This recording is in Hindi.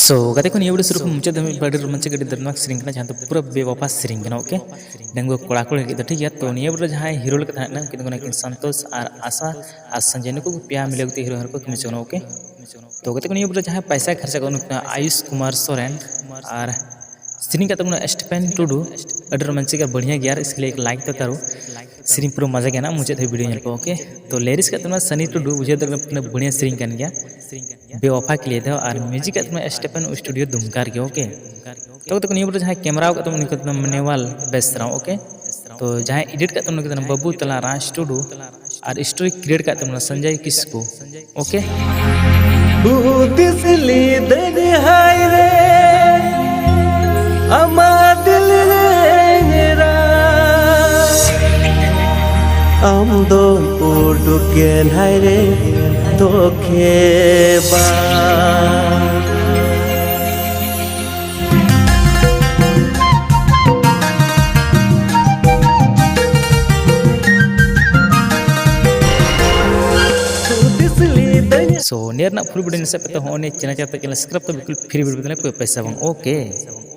सो गते को नियबड़ सुरुप मुचे दम बड़ी रोमांचक गडी दरनाक सिरिंग कना जहां तो पूरा बेवफा सिरिंग कना ओके डंगो कोड़ा को लगी तो ठीक है तो नियबड़ जहां हीरो लग थाना कि किन संतोष और आशा आ संजय को प्या मिलगते हीरो हर को मिचनो ओके तो गते को नियबड़ जहां पैसा खर्चा को आयुष कुमार सोरेन और सिरिंग का स्टेफन टुडू अड रोमांचक बढ़िया गया इसके लिए एक लाइक तो करो सिरिंग पूरा मजा गया ना मुझे वीडियो नल ओके तो लेरिस का सनी टुडू मुझे बढ़िया सिरिंग कर गया बेवफा के लिए था और म्यूजिक का स्टेफन स्टूडियो दुमकार के ओके तो तक नहीं जहाँ कैमरा का मनेवाल बेस्ट रहा ओके तो जहाँ एडिट का बाबू तला राज टुडू और स्टोरी क्रिएट का Sanjay Kisku okay am don uduken haire dokheba so near ना फुल वीडियो से पे तो होने चैनल सब्सक्राइब तो बिल्कुल फ्री वीडियो कोई पैसा बंग ओके।